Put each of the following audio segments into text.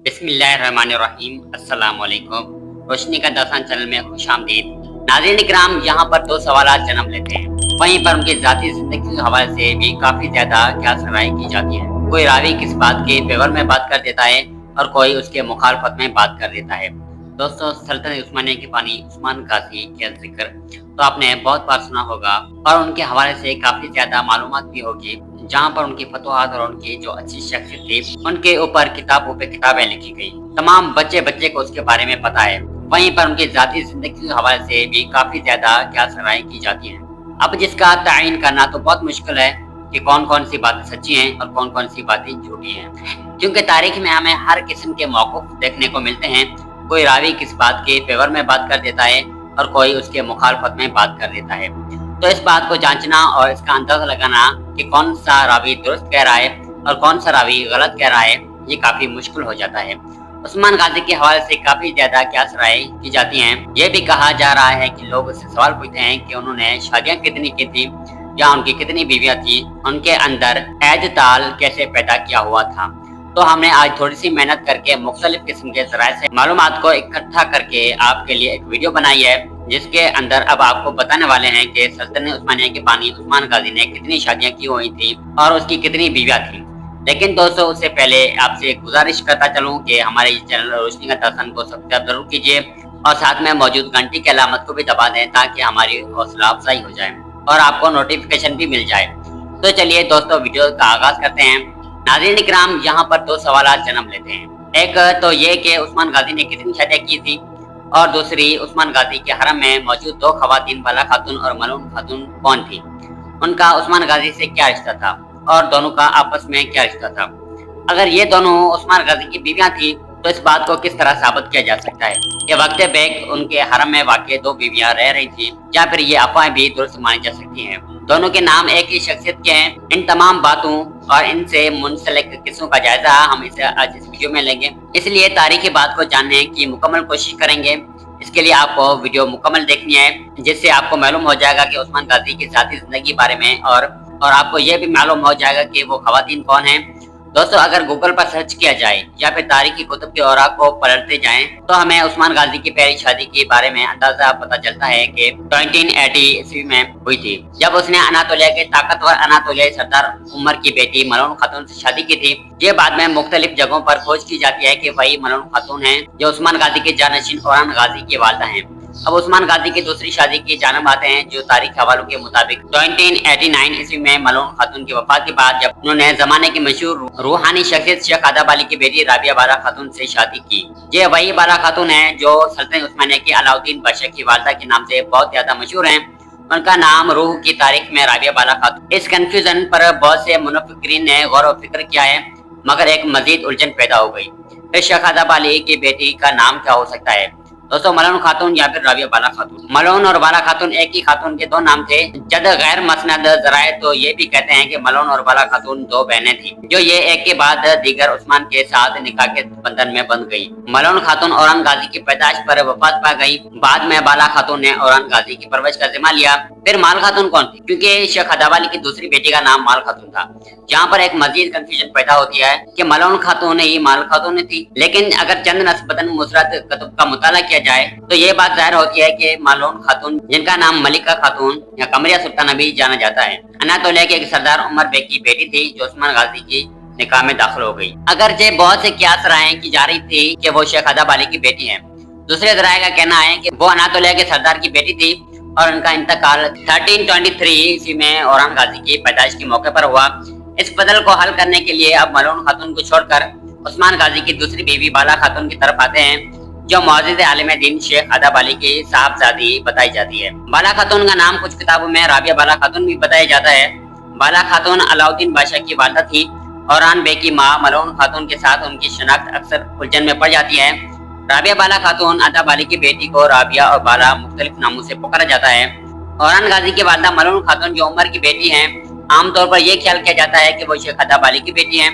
बिस्मिल्लाहिर्रहमानिर्रहीम। अस्सलाम वालेकुम। रोशनी का दर्शन चैनल में खुश आमदीद। नाज़रीन इकराम, यहाँ पर दो सवालात जन्म लेते हैं। वहीं पर उनकी जाती जिंदगी के हवाले से भी काफी ज्यादा क्यास राय की जाती है। कोई रावी किस बात के फेवर में बात कर देता है और कोई उसके मुखालफत में बात कर देता है। दोस्तों, सल्तनत उस्मानिया के बानी उस्मान गाजी का जिक्र तो आपने बहुत बार सुना होगा और उनके हवाले से काफी ज्यादा मालूमात भी होगी, जहाँ पर उनकी फतवाहत और उनकी जो अच्छी शख्सियत थी उनके ऊपर किताबों पे किताबें लिखी गई। तमाम बच्चे बच्चे को उसके बारे में पता है। वहीं पर उनकी जाती जिंदगी के हवाले से भी काफी ज्यादा क्यास राय की जाती है। अब जिसका तयन करना तो बहुत मुश्किल है कि कौन कौन सी बातें सच्ची हैं और कौन कौन सी बातें झूठी हैं, क्योंकि तारीख में हमें हर किस्म के मौक़िफ़ देखने को मिलते हैं। कोई रावी किस बात के फेवर में बात कर देता है और कोई उसके मुखालफत में बात कर देता है। तो इस बात को जांचना और इसका अंदाजा लगाना कि कौन सा रावी दुरुस्त कह रहा है और कौन सा रावी गलत कह रहा है, ये काफी मुश्किल हो जाता है। उस्मान गाजी के हवाले से काफी ज्यादा क्यास राय की जाती हैं। ये भी कहा जा रहा है कि लोग उससे सवाल पूछते हैं कि उन्होंने शादियां कितनी की थी या उनकी कितनी बीवियां थी, उनके अंदर एतदाल कैसे पैदा किया हुआ था। तो हमने आज थोड़ी सी मेहनत करके मुख्तलिफ किस्म के ज़राए से मालूमात को इकट्ठा करके आपके लिए एक वीडियो बनाई है, जिसके अंदर अब आपको बताने वाले हैं कि सल्तनत उस्मानिया के बानी उस्मान गाजी ने कितनी शादियां की हुई थी और उसकी कितनी बीवियां थी। लेकिन दोस्तों, उससे पहले आपसे गुजारिश करता चलूं कि हमारे इस चैनल रोशनी का दर्शन को सब्सक्राइब जरूर कीजिए और साथ में मौजूद घंटी की अलामत को भी दबा दें ताकि हमारी हौसला अफजाई हो जाए और आपको नोटिफिकेशन भी मिल जाए। तो चलिए दोस्तों, वीडियो का आगाज करते हैं। नाज़रीन इकराम, यहाँ पर दो सवालात जन्म लेते हैं। एक तो ये कि उस्मान गाजी ने कितनी शादियां की थी और दूसरी उस्मान गाजी के हरम में मौजूद दो खवातीन, बाला खातून और मलून खातून कौन थी, उनका उस्मान गाजी से क्या रिश्ता था और दोनों का आपस में क्या रिश्ता था। अगर ये दोनों उस्मान गाजी की बीवियां थी तो इस बात को किस तरह साबित किया जा सकता है कि वक्त बेक उनके हरम में वाक़ई दो बीवियां रह रही थी, या फिर ये अफवाहें भी दुरुस्त मानी जा सकती हैं। दोनों के नाम एक ही शख्सियत के हैं। इन तमाम बातों और इनसे मुंसलिक किस्सों का जायजा हम इसे आज इस वीडियो में लेंगे, इसलिए तारीखी बात को जानने की मुकम्मल कोशिश करेंगे। इसके लिए आपको वीडियो मुकम्मल देखनी है, जिससे आपको मालूम हो जाएगा कि उस्मान गाजी की जाती जिंदगी बारे में और आपको ये भी मालूम हो जाएगा कि वो खवातीन कौन हैं। दोस्तों, अगर गूगल पर सर्च किया जाए या फिर तारीखी कुतुब के औराक को पलटते जाएं तो हमें उस्मान गाजी की पहली शादी के बारे में अंदाजा पता चलता है कि 1980 ईस्वी में हुई थी, जब उसने अनातोलिया के ताकतवर अनातोलियाई सरदार उमर की बेटी मलून खातून से शादी की थी। ये बाद में मुख्तलिफ जगहों पर खोज की जाती है कि वही मलून खातून है जो उस्मान गाजी के जानशीन औरान गाजी की वालदा हैं। अब उस्मान गाजी की दूसरी शादी की जानब आते हैं, जो तारीख हवालों के मुताबिक 1989 ईस्वी में मलून खातून की वफात के बाद जब उन्होंने जमाने की मशहूर रूहानी शख्सियत शेख आदब अली की बेटी राबिया बाला खातून से शादी की। ये वही बाला खातून है जो सल्तनत उस्मानिया की अलाउद्दीन बादशाह की वालदा के नाम से बहुत ज्यादा मशहूर है। उनका नाम रूह की तारीख में राबिया बाला खातून। इस कंफ्यूजन पर बहुत से मुनफ़्फ़िकीन ने गौर व फिक्र किया है, मगर एक मजीद उलझन पैदा हो गई। फिर शेख आदब अली की बेटी का नाम क्या हो सकता है दोस्तों, मलून खातून या फिर राबिया बाला खातून। मलून और बाला खातून एक ही खातून के दो नाम थे। जद गैर मसनद जराए तो ये भी कहते हैं कि मलून और बाला खातून दो बहनें थी, जो ये एक के बाद दीगर उस्मान के साथ निकाह के बंधन में बंध गई। मलून खातून औरान गाजी की पैदाइश पर वफात पा गई। बाद में बाला खातून ने औरान गाजी की परवरिश का जिम्मा लिया। फिर माल खातून कौन थी, क्योंकि शेख आदब अली की दूसरी बेटी का नाम माल खातून था। यहाँ पर एक मजीद कंफ्यूजन पैदा होती है कि मलून खातून ही माल खातून थी, लेकिन अगर चंद नस्बतन मुसरत कुतुब का मुताला किया जाए तो ये बात जाहिर होती है कि मलून खातून, जिनका नाम मलिका खातून या कमरिया सुल्ताना भी जाना जाता है, अनातोलिया के एक सरदार उमर बेग की बेटी थी जो उस्मान गाजी की निकाह में दाखिल हो गई। अगरचे बहुत से कियास राहें की जा रही थी कि वो शेख आदब अली की बेटी है। दूसरे जराये का कहना है कि वो अनातोलिया के सरदार की बेटी थी और उनका इंतकाल 1323 ईस्वी में औरान गाजी की पैदाइश के मौके पर हुआ। इस बदल को हल करने के लिए अब मलून खातून को छोड़कर उस्मान गाजी की दूसरी बीवी बाला खातून की तरफ आते हैं, जो मौजूद आलिम दीन शेख आदब अली की साहबजादी बताई जाती है। बाला खातून का नाम कुछ किताबों में राबिया बाला खातून भी बताया जाता है। बाला खातून अलाउद्दीन बादशाह की वालदा थी। औरान बे की माँ मलून खातून के साथ उनकी शनाख्त अक्सर उलझन में पड़ जाती है। राबिया बाला खातून आदब अली की बेटी को राबिया और बाला मुख्तलिफ नामों से पुकारा जाता है। औरान गाजी की वालदा मलून खातून जो उमर की बेटी है, आमतौर पर यह ख्याल किया जाता है कि वो शेख आदब अली की बेटी है।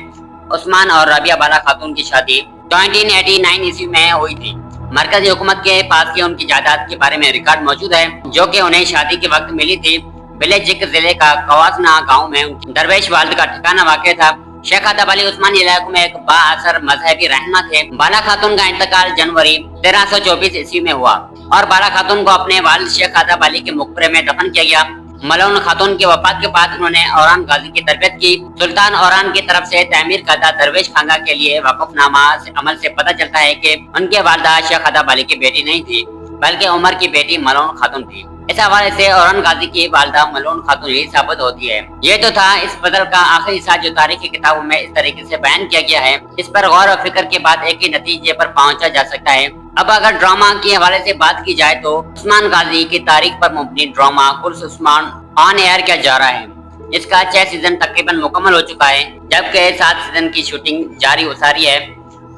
उस्मान और राबिया बाला खातून की शादी 1989 ईस्वी में हुई थी। मरकजी हुकूमत के पास उनकी जायदाद के बारे में रिकॉर्ड मौजूद है, जो कि उन्हें शादी के वक्त मिली थी। बिलेजिक जिले का कवासना गांव में उनकी दरवेश वालिद का ठिकाना वाक़ था। शेख आदब अली उस्मानी इलाके में एक बाअसर मजहबी रहनुमा थे। बाला खातून का इंतकाल जनवरी 1324 ईस्वी में हुआ और बाला खातून को अपने वालिद शेख आदब अली के मकबरे में दफन किया गया। मलून खातून की वफात के बाद उन्होंने औरान गाजी की तरबियत की। सुल्तान औरान की तरफ से तामीर करदा दरवेश खांगा के लिए वक़फ़नामा अमल से पता चलता है कि उनके वालिदा शेख आदब अली की बेटी नहीं थी, बल्कि उमर की बेटी मलून खातून थी। इस हवाले से औरन गाजी की वालिदा मलून खातून ही साबित होती है। ये तो था इस बदल का आखिरी हिस्सा जो तारीखी किताबों में इस तरीके से बयान किया गया है। इस पर गौर और फिक्र के बाद एक ही नतीजे पर पहुंचा जा सकता है। अब अगर ड्रामा के हवाले से बात की जाए तो उस्मान गाजी की तारीख पर मुबनी ड्रामा कुर्स उस्मान ऑन एयर किया जा रहा है। इसका 6 सीजन तकरीबन मुकम्मल हो चुका है, जबकि 7 सीजन की शूटिंग जारी उसारी है।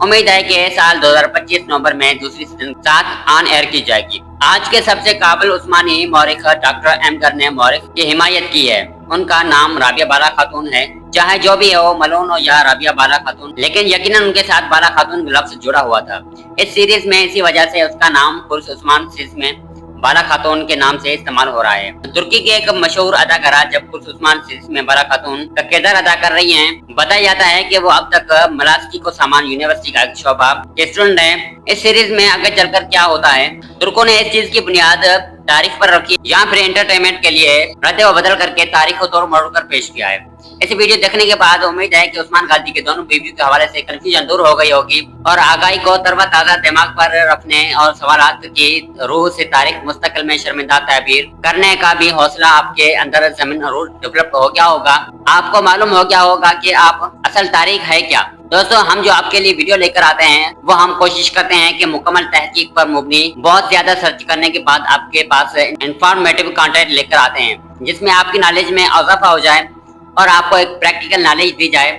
उम्मीद है कि साल 2025 नवंबर में दूसरी सीजन 7 ऑन एयर की जाएगी। आज के सबसे काबिल उस्मानी मौरिख डॉक्टर एमगर ने मौरिख की हिमायत की है। उनका नाम राबिया बाला खातून है। चाहे जो भी हो, मलून हो या राबिया बाला खातून, लेकिन यकीनन उनके साथ बाला खातून लफ्ज जुड़ा हुआ था। इस सीरीज में इसी वजह से उसका नाम कुर्स उस्मान सीरीज में बाला खातून के नाम से इस्तेमाल हो रहा है। तुर्की की एक मशहूर अदाकारा जब कुर्स उस्मान सीरीज में बाला खातून का किरदार अदा कर रही हैं। बताया जाता है कि वो अब तक मलास्की को सामान यूनिवर्सिटी का एक शोबा स्टूडेंट है। इस सीरीज में आगे चलकर क्या होता है, तुर्कों ने इस चीज की बुनियाद तारीख पर रखी या फिर एंटरटेनमेंट के लिए रद्द व बदल करके तारीख को तोड़ मरोड़ कर पेश किया है। इस वीडियो देखने के बाद उम्मीद है कि उस्मान गाजी के दोनों बीवियों के हवाले से कंफ्यूजन दूर हो गई होगी और आगाही को तरोताजा दिमाग पर रखने और सवालात की रूह से तारीख मुस्तकिल में शर्मिंदा ताबीर करने का भी हौसला आपके अंदर जमीन डेवलप हो गया होगा। आपको मालूम हो गया होगा कि आप असल तारीख है क्या। दोस्तों, हम जो आपके लिए वीडियो लेकर आते हैं वो हम कोशिश करते हैं कि मुकम्मल तहकीक पर मुबनी बहुत ज्यादा सर्च करने के बाद आपके पास इंफॉर्मेटिव कंटेंट लेकर आते हैं, जिसमें आपकी नॉलेज में इजाफा हो जाए और आपको एक प्रैक्टिकल नॉलेज दी जाए।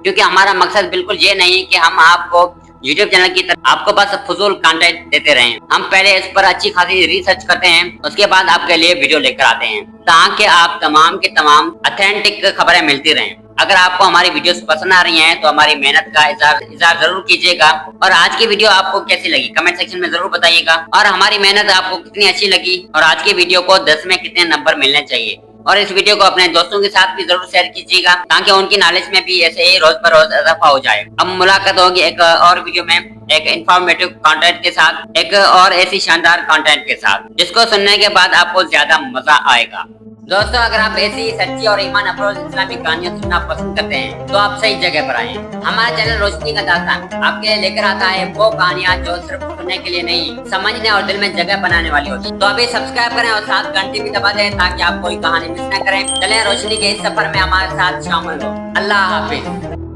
क्योंकि हमारा मकसद बिल्कुल ये नहीं है कि हम आपको यूट्यूब चैनल की तरफ आपको बस फजूल कंटेंट देते रहें। हम पहले इस पर अच्छी खासी रिसर्च करते हैं, उसके बाद आपके लिए वीडियो लेकर आते हैं ताकि आप तमाम के तमाम ऑथेंटिक खबरें मिलती रहें। अगर आपको हमारी वीडियोस पसंद आ रही हैं तो हमारी मेहनत का इज़हार जरूर कीजिएगा। और आज की वीडियो आपको कैसी लगी कमेंट सेक्शन में जरूर बताइएगा। और हमारी मेहनत आपको कितनी अच्छी लगी और आज की वीडियो को 10 में कितने नंबर मिलने चाहिए। और इस वीडियो को अपने दोस्तों के साथ भी जरूर शेयर कीजिएगा ताकि उनकी नॉलेज में भी ऐसे ही रोज पर रोज इजाफा हो जाए। अब मुलाकात होगी एक और वीडियो में एक इंफॉर्मेटिव कंटेंट के साथ, एक और ऐसी शानदार कंटेंट के साथ जिसको सुनने के बाद आपको ज्यादा मजा आएगा। दोस्तों, अगर आप ऐसी सच्ची और ईमान अफरोज इस्लामिक कहानियां सुनना पसंद करते हैं तो आप सही जगह पर आए। हमारा चैनल रोशनी का दास्तान आपके लिए लेकर आता है वो कहानियां जो सिर्फ सुनने के लिए नहीं, समझने और दिल में जगह बनाने वाली होती। तो अभी सब्सक्राइब करें और साथ घंटी भी दबा दें ताकि आप कोई कहानी मिस न करें। चलें रोशनी के इस सफर में हमारे साथ शामिल हो। अल्लाह हाफिज।